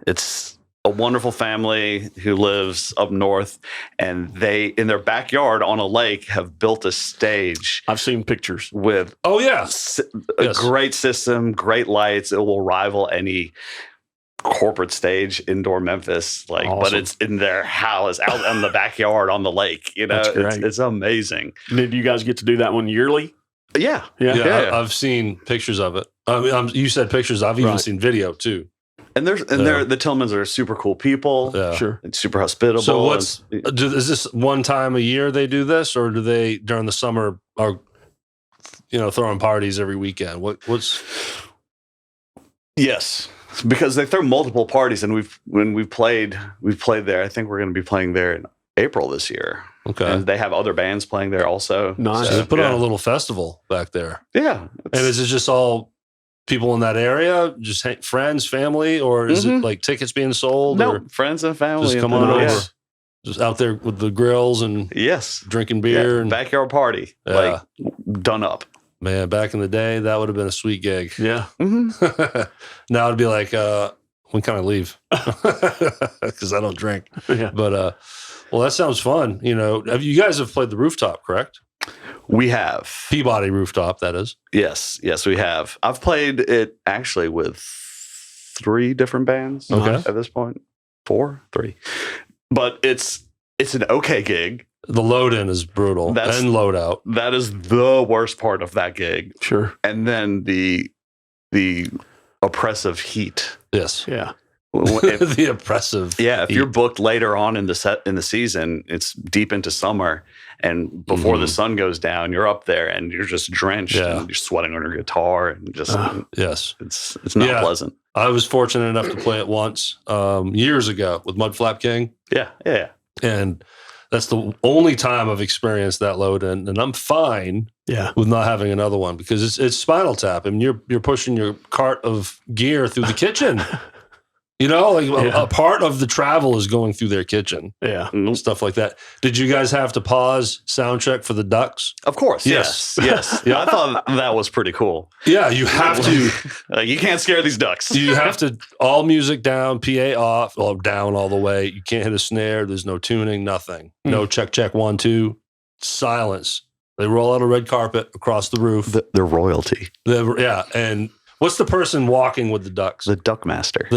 It's a wonderful family who lives up north, and they, in their backyard on a lake, have built a stage. I've seen pictures with a great system, great lights. It will rival any corporate stage indoor Memphis, awesome. But it's in their house out in the backyard on the lake. You know, it's amazing. Did you guys get to do that one yearly? Yeah. I've seen pictures of it. I mean, you said pictures. I've even seen video too. And the Tillmans are super cool people. Yeah. Sure. And super hospitable. So is this one time a year they do this, or do they during the summer are throwing parties every weekend? What's Yes, because they throw multiple parties, and we've played there. I think we're going to be playing there in April this year. Okay. And they have other bands playing there also. Nice. So they put on a little festival back there. Yeah. And is it just all people in that area, just friends, family, or is it like tickets being sold? No, or friends and family. just come on over. Just out there with the grills and drinking beer and backyard party, done up. Man, back in the day, that would have been a sweet gig. Yeah. Mm-hmm. Now it'd be like, when can I leave? Because I don't drink. Yeah. But well, that sounds fun. You guys have played the rooftop, correct? We have. Peabody rooftop, that is. Yes, we have. I've played it actually with 3 different bands at this point. 3. But it's an okay gig. The load in is brutal and load out. That is the worst part of that gig. Sure. And then the oppressive heat. Yes. Yeah. The oppressive. Yeah. If you're booked later on in the season, it's deep into summer, and before the sun goes down, you're up there and you're just drenched and you're sweating on your guitar and just it's not pleasant. I was fortunate enough to play it once years ago with Mudflap King. Yeah. And that's the only time I've experienced that load in, and I'm fine with not having another one because it's Spinal Tap. I mean, you're pushing your cart of gear through the kitchen. A part of the travel is going through their kitchen. Yeah. Stuff like that. Did you guys have to pause sound check for the ducks? Of course. Yes. Yeah, I thought that was pretty cool. Yeah, you have to. You can't scare these ducks. You have to, all music down, PA off, down all the way. You can't hit a snare. There's no tuning, nothing. No check, 1, 2. Silence. They roll out a red carpet across the roof. They're royalty. And what's the person walking with the ducks? The duck master.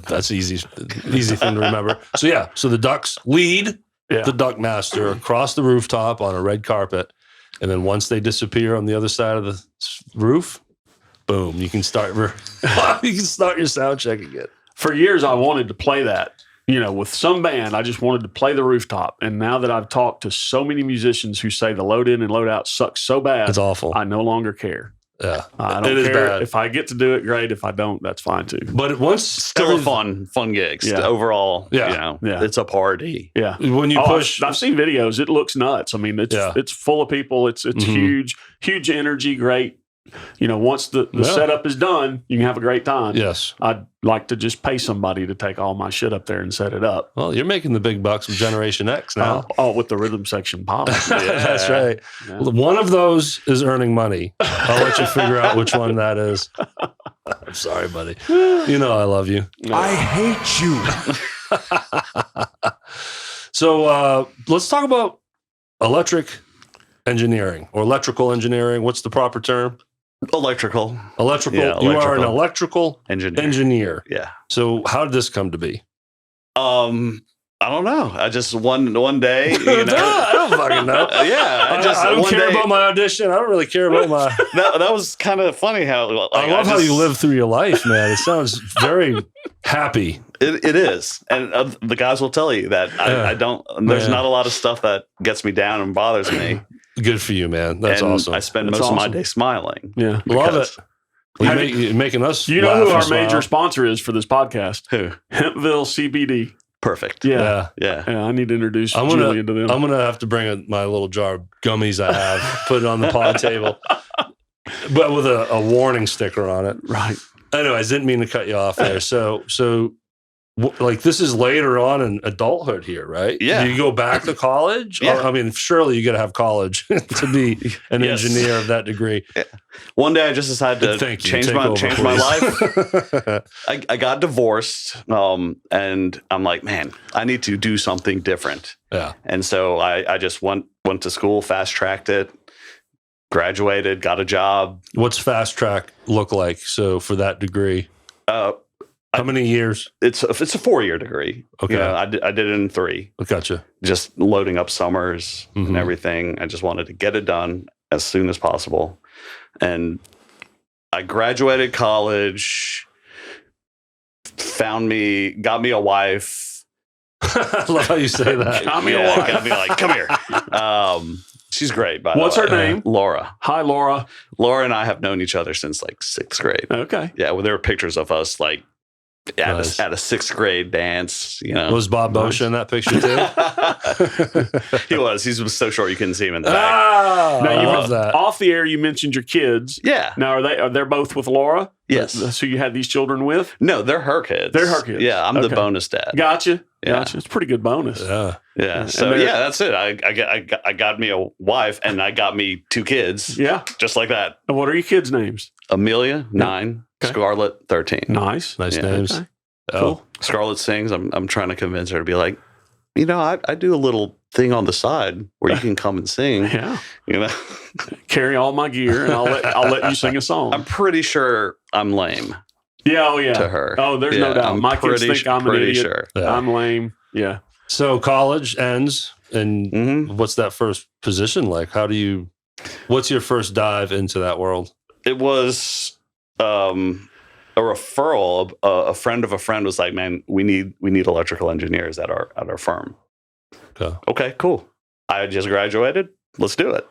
That's easy thing to remember. So the ducks lead the duck master across the rooftop on a red carpet, and then once they disappear on the other side of the roof, boom, you can start your sound check again. For years, I wanted to play that. With some band, I just wanted to play the rooftop. And now that I've talked to so many musicians who say the load in and load out sucks so bad, it's awful. I no longer care. Yeah, I don't care. Bad. If I get to do it, great. If I don't, that's fine too. But still a fun gigs. Overall, it's a party. Yeah. When you push, I've seen videos. It looks nuts. I mean, it's full of people. It's huge energy. Great. Once the setup is done, you can have a great time. Yes. I'd like to just pay somebody to take all my shit up there and set it up. Well, you're making the big bucks with Generation X now. With the rhythm section pop. That's right. Yeah. One of those is earning money. I'll let you figure out which one that is. I'm sorry, buddy. I love you. I hate you. So let's talk about electric engineering or electrical engineering. What's the proper term? Electrical. Yeah, you are an electrical engineer. Yeah. So how did this come to be? I don't know. I just one day, I don't fucking know. I don't care about my audition. I don't really care about my. That was kind of funny how. I love how you live through your life, man. It sounds very happy. It is, and the guys will tell you that I don't. There's not a lot of stuff that gets me down and bothers me. Good for you, man. That's awesome. I spend most of my day smiling. Yeah, love it. You're making us. You know who our major sponsor is for this podcast? Who? Hempville CBD. Perfect. Yeah. I need to introduce Julian to them. I'm gonna have to bring my little jar of gummies I have, put it on the pod table, but with a warning sticker on it. Right. Anyways, didn't mean to cut you off there. So like this is later on in adulthood here, right? Yeah. Do you go back to college? Yeah. I mean, surely you got to have college to be an engineer of that degree. Yeah. One day I just decided to change my life. I got divorced, and I'm like, man, I need to do something different. Yeah. And so I just went to school, fast tracked it, graduated, got a job. What's fast track look like? So for that degree, how many years? It's a 4-year degree. Okay. You know, I did it in 3. Gotcha. Just loading up summers and everything. I just wanted to get it done as soon as possible. And I graduated college, got me a wife. I love how you say that. Got me a wife. Got me like, come here. She's great, by the way. What's her name? Laura. Hi, Laura. Laura and I have known each other since like 6th grade. Okay. Yeah, well, there were pictures of us like at a 6th grade dance. You know, Was Bob Boscia in that picture too? he was. He was so short you couldn't see him in the back. Now, I love that. Off the air, you mentioned your kids. Yeah. Now, are they both with Laura? Yes. So you had these children with? No, they're her kids. They're her kids. Yeah, I'm the Okay. bonus dad. Gotcha. Yeah. Gotcha. It's a pretty good bonus. Yeah. Yeah. And So they're- yeah, that's it. I got me a wife and I got me 2 kids. Yeah. Just like that. And what are your kids' names? Amelia, 9, Okay. Scarlett, 13. Nice. Nice Yeah. names. Okay. Oh. Cool. Scarlett sings. I'm trying to convince her to be like, you know, I do a little thing on the side where you can come and sing. Yeah. You know, Carry all my gear, and I'll let you sing a song. I'm pretty sure I'm lame yeah. Oh yeah. to her. Oh, there's no Yeah, doubt. I'm My kids pretty think I'm an pretty idiot. sure. Yeah. I'm lame. Yeah. So college ends, and Mhm. what's that first position like? What's your first dive into that world? It was a referral. A friend of a friend was like, "Man, we need electrical engineers at our firm." Okay. Okay, cool. I just graduated. Let's do it.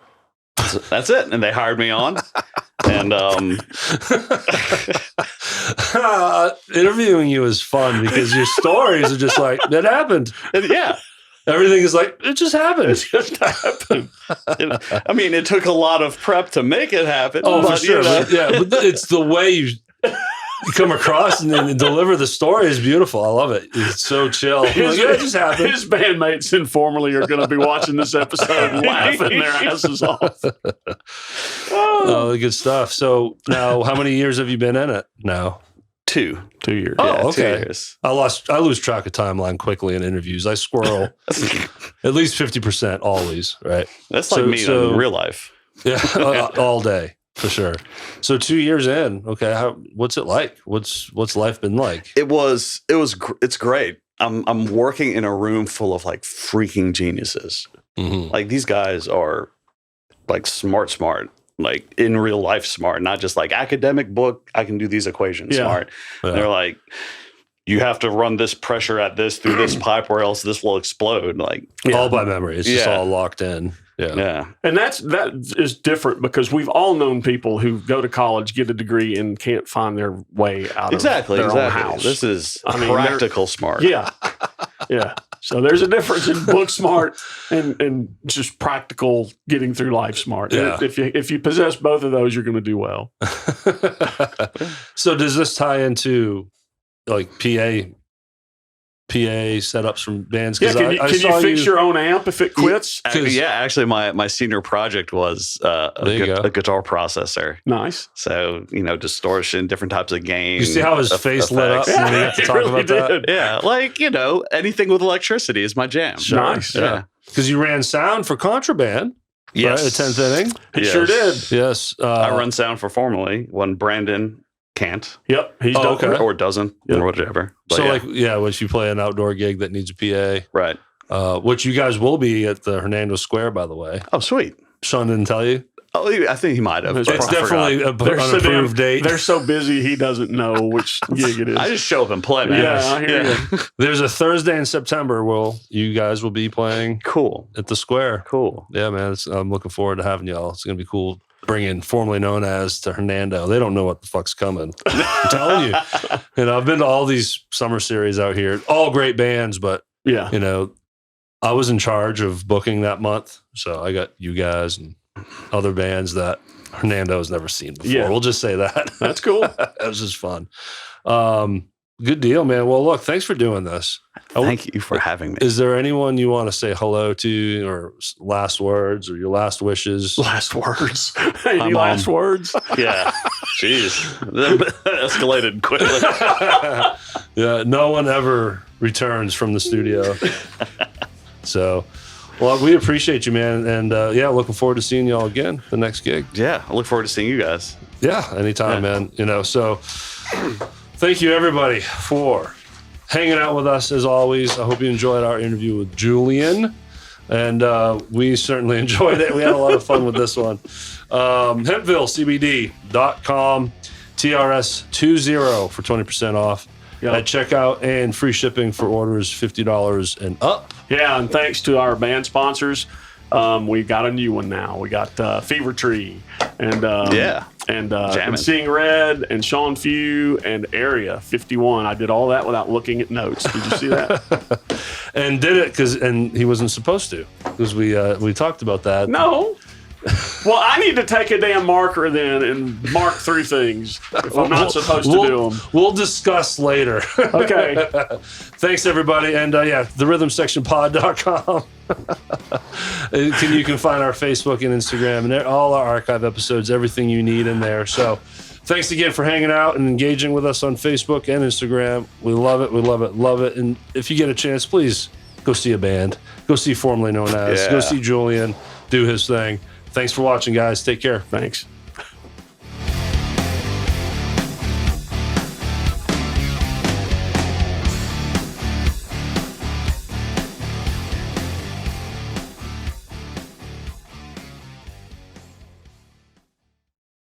That's it. And they hired me on. And interviewing you is fun because your stories are just like, it happened. yeah, Everything is like, it just happened. it just happened. I mean, it took a lot of prep to make it happen. Oh, for but, sure. you know. But, yeah, but it's the way you come across and then deliver the story is beautiful. I love it. It's so chill. Like, yeah, it just happened. His bandmates informally are going to be watching this episode laughing their asses off. Oh, good stuff. So now, how many years have you been in it now? 2 2 years. Oh, Yeah, 2 okay. years. I lose track of timeline quickly in interviews. I squirrel at least 50% always, right? That's like me in real life. Yeah, all day for sure. So 2 years in, okay. What's it like? What's life been like? It's great. I'm working in a room full of like freaking geniuses. Mm-hmm. Like these guys are like smart, like in real life smart, not just like academic book. I can do these equations Yeah. smart. Yeah. They're like, you have to run this pressure at this through this pipe or else this will explode. Like All by memory. It's just Yeah. all locked in. Yeah. yeah. And that is different because we've all known people who go to college, get a degree, and can't find their way out of their own house. This is I mean, practical smart. Yeah. Yeah. So there's a difference in book smart and just practical getting through life smart. Yeah. If you possess both of those, you're going to do well. So does this tie into like PA setups from bands? Yeah, can you saw fix your own amp if it quits? Actually, my senior project was a guitar processor. Nice. So, distortion, different types of gain. You see how his face lit up effects. when we got to It talk really about that? did. Yeah, like, anything with electricity is my jam. Sure. Nice. Yeah. Because you ran sound for Contraband, Yes. right? The 10th inning. He Yes. sure did. Yes. I run sound for Formerly when Brandon can't Yep. He's done okay. it. or doesn't Yep. or whatever. But So yeah, once you play an outdoor gig that needs a PA, right. which you guys will be at the Hernando Square, by the way. Oh, sweet. Sean didn't tell you? Oh, I think he might have. It's but It's I forgot. definitely They're an so damn- approved date. They're so busy he doesn't know which gig it is. I just show up and play, man. Yeah, I hear you. There's a Thursday in September where you guys will be playing Cool. at the Square. Cool. Yeah, man. I'm looking forward to having y'all. It's going to be cool bringing Formerly Known As to Hernando. They don't know what the fuck's coming. I'm telling you. I've been to all these summer series out here. All great bands, but, Yeah. I was in charge of booking that month. So I got you guys and other bands that Hernando's never seen before. Yeah. We'll just say that. That's cool. It was just fun. Good deal, man. Well, look, thanks for doing this. Thank you for having me. Is there anyone you want to say hello to, or last words, or your last wishes? Last words. Any last words? Yeah. Jeez. That escalated quickly. Yeah, no one ever returns from the studio. So, well, we appreciate you, man. And yeah, looking forward to seeing y'all again, the next gig. Yeah, I look forward to seeing you guys. Yeah, anytime, man. You know, so thank you, everybody, for hanging out with us as always. I hope you enjoyed our interview with Julian. And we certainly enjoyed it. We had a lot of fun with this one. HempvilleCBD.com, TRS20 for 20% off at checkout, and free shipping for orders $50 and up. Yeah, and thanks to our band sponsors, we got a new one now. We got Fevertree and Seeing Red and Shawn Few and Area 51. I did all that without looking at notes. Did you see that? And did it and he wasn't supposed to, because we talked about that. No. Well, I need to take a damn marker then and mark through things if I'm not supposed to do them. We'll discuss later. Okay. Thanks, everybody. And yeah, therhythmsectionpod.com. You can find our Facebook and Instagram and all our archive episodes, everything you need in there. So thanks again for hanging out and engaging with us on Facebook and Instagram. We love it. We love it. Love it. And if you get a chance, please go see a band. Go see formerly known as. Go see Julian do his thing. Thanks for watching, guys. Take care. Thanks.